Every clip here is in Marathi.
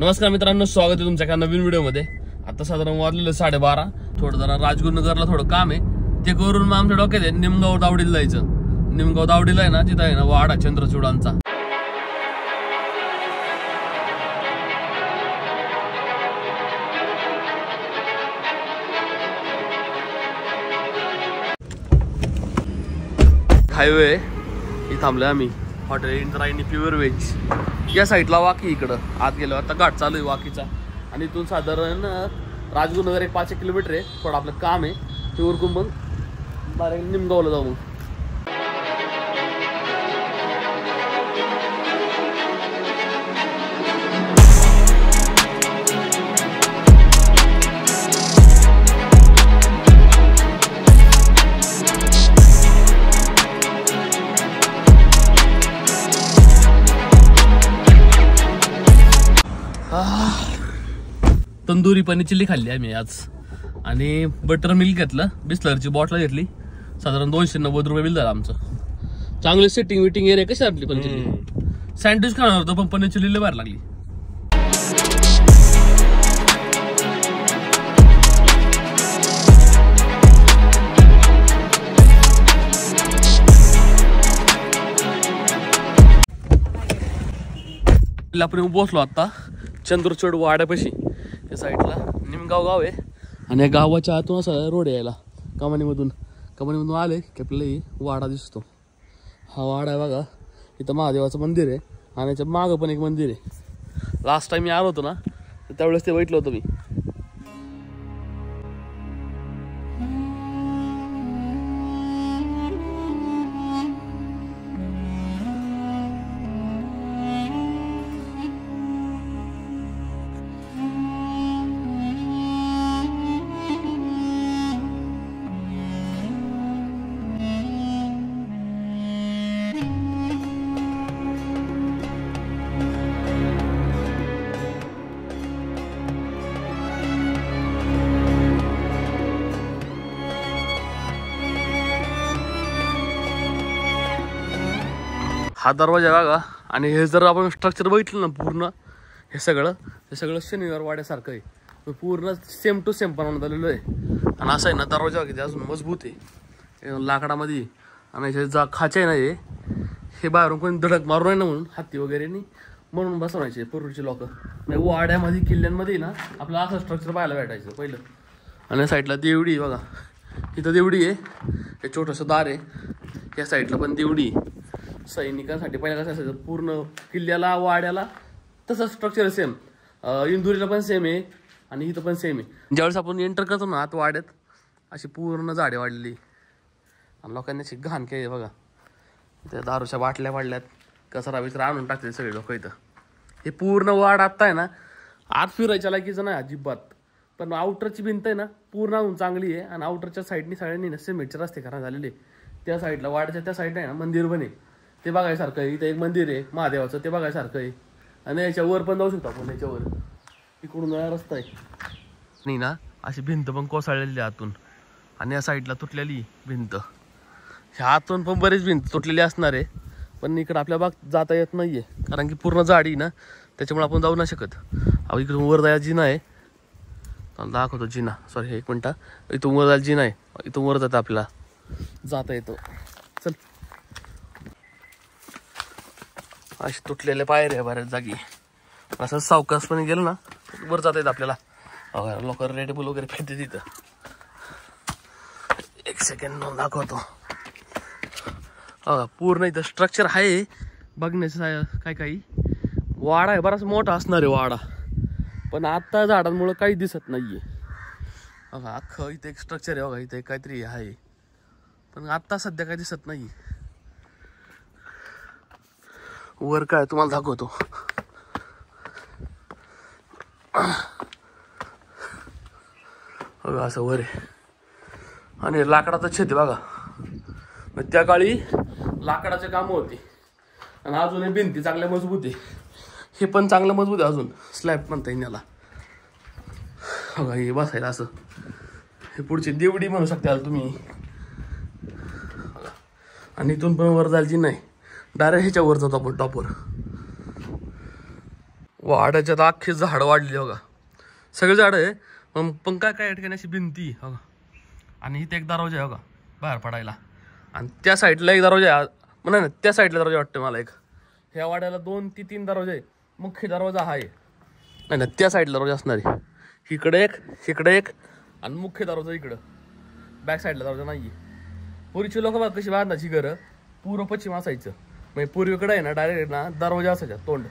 नमस्कार मित्रांनो, स्वागत आहे तुमच्या एका नवीन व्हिडिओमध्ये। आता साधारण वाजलेलं 12:30। थोडं जरा राजगुरुनगरला थोडं काम आहे, ते करून मग आमच्या डोक्यात आहे निमगाव दावडीला जायचं। निमगाव दावडीला आहे ना, तिथं आहे ना वाडा चंद्रचूडांचा। हायवे इथं थांबलोय आम्ही, हॉटेल इंद्रायणी प्युअर व्हेज या साईडला। वाकी इकडं आत गेलो, आता घाट चालू आहे वाकीचा। आणि इथून साधारण राजगुरुनगर एक 5 किलोमीटर आहे। थोडं आपलं काम आहे ते उरकून मग डायरेक्ट निमगावला जाऊ। तंदुरी पनीर चिल्ली खाल्ली आम्ही आज, आणि बटर मिल्क घेतलं, बिस्लरची बॉटल घेतली। साधारण 290 रुपये बिल झालं आमचं। चांगली सेटिंग विटिंग एरिया कशी आपली पनीर चिल्ली। सँडविच खाणार होतं पण पनीर चिल्ली लय भारी लागली। आपण पोहोचलो आता चंद्रचूड वाड्यापाशी। या साईडला निमगाव गाव आहे आणि या गावाच्या आतून असा रोड यायला कमानीमधून आले की आपल्याला वाडा दिसतो। हा वाडा आहे बघा, इथं महादेवाचं मंदिर आहे आणि याच्या मागं पण एक मंदिर आहे। लास्ट टाइम मी आलो होतो ना, त्यावेळेस ते बघितलं होतं मी। हा दरवाजा बघा, आणि हे जर आपण स्ट्रक्चर बघितलं ना पूर्ण, हे सगळं शनिवार वाड्यासारखं आहे। पूर्ण सेम टू सेम बनवण्यात आलेलं आहे। आणि असं आहे ना, दरवाजा किती अजून मजबूत आहे लाकडामध्ये। आणि हे जा खाचे आहे ना, हे बाहेरून कोणी धडक मारू नये ना म्हणून, हत्ती वगैरे नाही म्हणून बसवायचे पूर्वीचे लोक। वाड्यामध्ये किल्ल्यांमध्ये ना आपल्याला असं स्ट्रक्चर पाहायला भेटायचं पहिलं। आणि साईडला देवडी बघा, इथं देवडी आहे, हे छोटंसं दार आहे। या साईडला पण देवडी आहे। सैनिकांसाठी पहिला कसं असायचं, पूर्ण किल्ल्याला वाड्याला तसं स्ट्रक्चर सेम। इंदुरीला पण सेम आहे आणि इथं पण सेम आहे। ज्यावेळेस आपण एंटर करतो ना आत वाड्यात, अशी पूर्ण झाडे वाढलेली आणि लोकांनी अशी घाण केली बघा। त्या दारूच्या बाटल्या वाढल्यात, कचरा बिचरा आणून टाकले सगळे लोक इथं। हे पूर्ण वाड आता आहे ना, आत फिरायच्या लायकीचं नाही अजिबात। पण आउटरची भिंत आहे ना पूर्ण चांगली आहे, आणि आउटरच्या साईडनी सगळ्यांनी ना सिमेंटचे रस्ते करण्यात झालेले। त्या साईडला वाड्याच्या त्या साईडला आहे ना मंदिर पण आहे, ते बघायसारखं आहे। इथं एक मंदिर आहे महादेवाचं, ते बघायसारखं आहे। आणि याच्यावर पण जाऊ शकतो आपण, याच्यावर इकडून रस्ता आहे नाही ना। अशी भिंत पण कोसळलेली आतून, आणि या साईडला तुटलेली भिंत। ह्या आतून पण बरीच भिंत तुटलेली असणार आहे, पण इकडं आपल्या बाग जाता येत नाहीये कारण की पूर्ण जाडी ना, त्याच्यामुळे आपण जाऊ नाही शकत। अहो इकडून वर जायला जिना आहे, दाखवतो जिना। सॉरी एक मिनटं, इथून वर जायला जिना आहे, इथून वर जातं आपल्याला जाता येतो। चल, अशी तुटलेले पायऱ्या बऱ्याच जागी, असं सावकाशपणे गेलं ना वर जाता येत आपल्याला। लोक रेड बुल वगैरे फेकते तिथं। एक सेकंड दाखवतो। पूर्ण इथं स्ट्रक्चर आहे बघण्याचं, काही वाडा आहे, बराच मोठा असणार आहे वाडा, पण आता झाडांमुळे काही दिसत नाहीये। अख्खं इथे एक स्ट्रक्चर आहे बघा, इथे काहीतरी आहे, पण आता सध्या काही दिसत नाही। वर काय तुम्हाला दाखवतो। असं वर आहे, आणि लाकडाचं छत आहे बघा। त्या काळी लाकडाचे काम होते, आणि अजूनही भिंती चांगल्या मजबूत आहे। हे पण चांगलं मजबूत आहे अजून, स्लॅब म्हणता येईल याला बघा। हे बसायला असं, हे पुढची देवडी म्हणू शकता तुम्ही। आणि इथून पण वर जायची नाही, डायरेक्ट ह्याच्यावर जातो आपण टॉपवर। वाड्याच्यात अख्खी झाडं वाढली बघा, सगळे झाडं आहे. पण काय काय ठिकाणी अशी भिंती बघा, आणि इथे एक दरवाजा आहे बघा बाहेर पडायला, आणि त्या साईडला एक दरवाजा आहे. म्हणा ना त्या साईडला दरवाजा वाटतं मला एक. ह्या वाड्याला 2 ते 3 दरवाजे आहे. मुख्य दरवाजा हा आहे, नाही ना त्या साईडला दरवाजा असणार आहे. इकडे एक आणि मुख्य दरवाजा इकडं बॅक साईडला दरवाजा नाही आहे. पूर्वीची लोक बघा कशी बांधायची घरं, पूर्व पश्चिम असायचं. म्हणजे पूर्वेकडे आहे ना डायरेक्ट ना दरवाजा असायचा तोंड,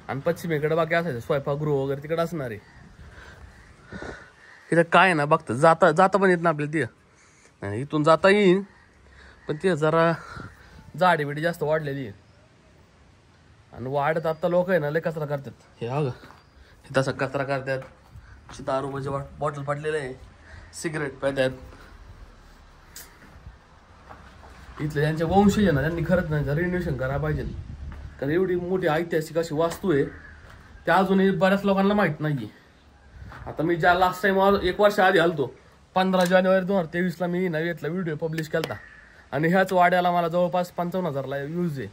आणि पश्चिमेकडे बाकी असायचं स्वयंपाकगृह वगैरे तिकडे असणार आहे. इथं काय ना बघतं जाता पण येत ना आपल्याला ते, इथून जाता येईन पण ते जरा झाडी बिडी जास्त वाढलेली आहे. आणि वाढत आता लोक आहे ना लय कचरा करतात. हे बघा हे तसा कचरा करतात, दारूचे बॉटल पडलेले आहे, सिगरेट प्यातात. इथले ज्यांचे वंशज आहे ना त्यांनी खरंच नाही रिन्युएशन करायला पाहिजे, कारण एवढी मोठी ऐतिहासिक अशी वास्तू आहे त्या अजूनही बऱ्याच लोकांना माहित नाही. आता मी ज्या लास्ट टाइम 1 वर्ष आधी आलतो 15 जानेवारी 2023ला मी नवीतला व्हिडिओ पब्लिश केला, आणि ह्याच वाड्याला मला जवळपास 55,000 व्ह्यूज आहे.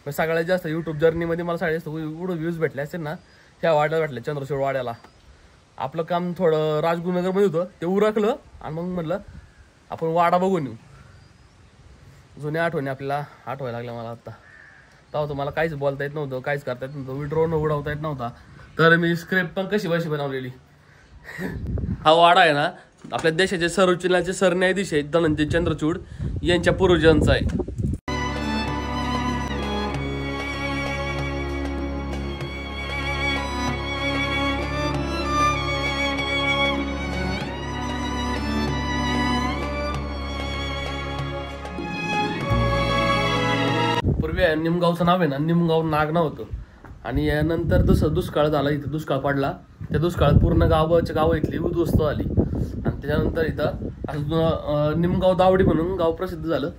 मग सगळ्यात जास्त यूट्यूब जर्नीमध्ये मला सगळ्यात जास्त एवढं व्ह्यूज भेटले असेल ना ह्या वाड्याला भेटले, चंद्रशेड वाड्याला. आपलं काम थोडं राजगुरुनगरमध्ये होतं ते उरकलं, आणि मग म्हटलं आपण वाडा बघून येऊ. जुन्या आठवणी आपल्याला आठवायला लागल्या मला आता. तेव्हा तुम्हाला काहीच बोलता येत नव्हतं, काहीच करता येत नव्हतं, ड्रोन उडवता येत नव्हता, तर मी स्क्रिप्ट पण कशी बनवलेली. हा वाडा आहे ना आपल्या देशाचे सर्वोच्च सरन्यायाधीश आहेत धनंजय चंद्रचूड यांच्या पूर्वजांचा आहे. पूर्वी निमगावचं नाव आहे ना निमगाव नागनाव होतं, आणि यानंतर तसं दुष्काळ झाला, इथं दुष्काळ पडला. त्या दुष्काळात पूर्ण गाव इथली उद्ध्वस्त झाली, आणि त्याच्यानंतर इथं निमगाव दावडी म्हणून गाव प्रसिद्ध झालं.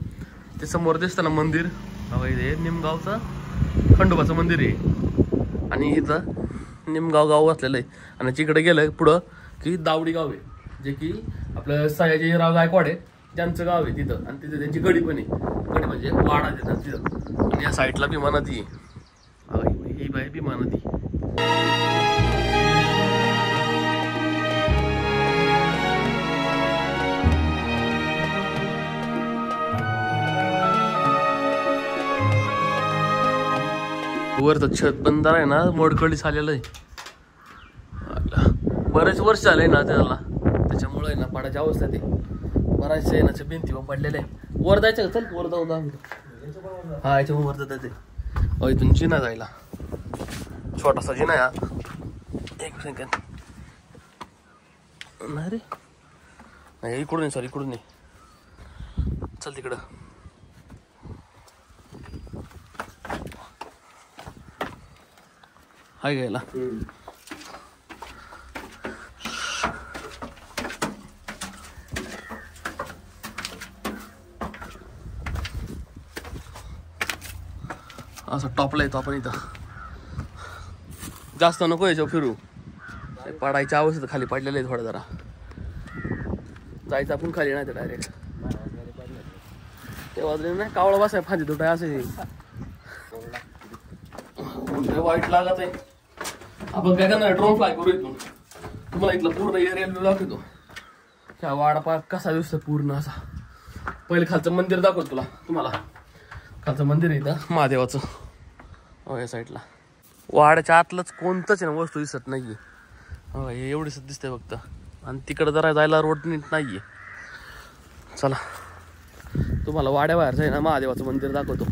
ते समोर दिसतं ना मंदिर, हे निमगावचं खंडोबाचं मंदिर आहे, आणि इथं निमगाव गाव असलेलं आहे. आणि तिकडे गेलं पुढं की दावडी गाव आहे, जे की आपलं सयाजीराव गायकवाड आहे त्यांचं गाव आहे तिथं, आणि तिथं त्यांची गडी पण आहे. गडी म्हणजे वाडा देतात तिथं, आणि या साईडला भीमा नदी आहे. ही बाय भीमा नदी. वरचं छत बंदार आहे ना मोडकळी झालेलं आहे, बरेच वर्ष झालंय ना त्याला, त्याच्यामुळे ना पाडायची अवस्था ते बराच आहे ना भिंती पडलेले आहे. वर जायचं का? चल वर जाऊ हा याच्या वर जाते. इथून जिना जायला छोटासा जिना या. एक सेकंड, नाही रे नाही इकडून सॉरी इकडून नाही, चल तिकडं. हाय गेला असं टॉपला येतो आपण. इथं जास्त नको याच्यावर फिरू, पडायच्या अवस्थेत खाली पडलेलं आहे थोडं, जरा जायचं आपण खाली नाही तर डायरेक्ट ते वाजले नाही. कावळा बसाय फांदी तुटाय असं वाईट लागत आहे. आपण काय करणार ड्रोन फ्लाय करू इथून, तुम्हाला इथलं पूर्ण एरिया दाखवतो. ह्या वाडा कसा दिसतो पूर्ण असा. पहिले खालचं मंदिर दाखवतो तुम्हाला. खालचं मंदिर आहे इथं महादेवाचं हो या साईडला. वाड्याच्या आतलंच कोणतंच ना वस्तू दिसत नाहीये हो, हे एवढीच दिसतंय फक्त. आणि तिकडं जरा जायला रोड नीट नाहीये. चला तुम्हाला वाड्याबाहेरचं आहे ना महादेवाचं मंदिर दाखवतो.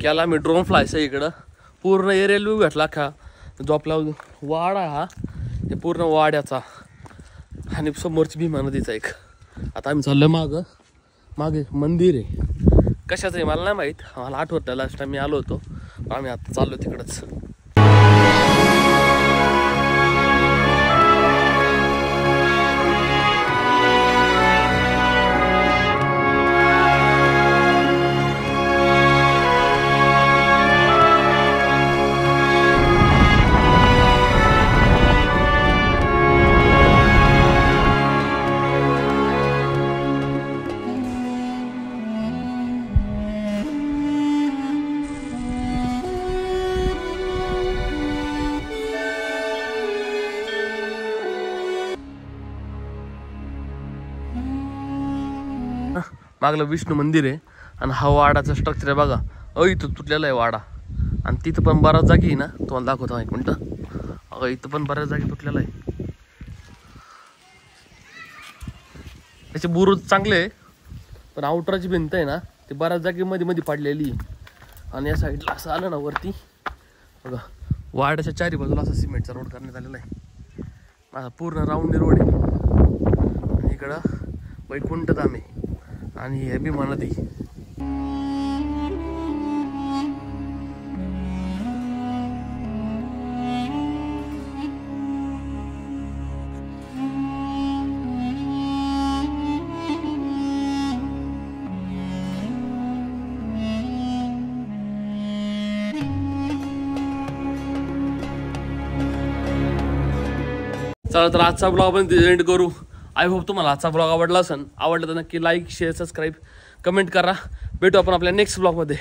केला मी ड्रोन फ्लायचा इकडं पूर्ण एरियल व्ह्यू भेटला का जो आपला वाडा हा हे पूर्ण वाड्याचा आणि समोरची भीमा नदीचा एक. आता आम्ही चाललो मागे मंदिर आहे कशाचं आहे मला नाही माहीत, मला आठवत लास्ट टाइम मी आलो होतो. आम्ही आता चाललो तिकडंच. मागलं विष्णू मंदिर आहे आणि हा वाडाचं स्ट्रक्चर आहे बघा. इथं तुटलेला आहे वाडा आणि तिथं पण बऱ्याच जागी आहे ना, तुम्हाला दाखवतो एक मिनटं. इथं पण बऱ्याच जागी तुटलेला आहे. त्याचे बुरुज चांगले आहे पण आउटरची भिंत आहे ना ती बऱ्याच जागी मध्ये पडलेली आहे. आणि या साईडला असं आलं ना वरती बघा वाड्याच्या चारी बाजूला असा सिमेंटचा रोड करण्यात आलेला आहे. माझा पूर्ण राऊंड रोड आहे आणि इकडं वैकुंठ धाम आहे आणि हे भीमा नदी. चला तर आजचा ब्लॉग पण एंड करू. आय होप तुम्हाला आजचा ब्लॉग आवडला असेल. आवडला तर नक्की लाईक शेअर सबस्क्राईब कमेंट करा. भेटू आपण आपल्या नेक्स्ट ब्लॉगमध्ये.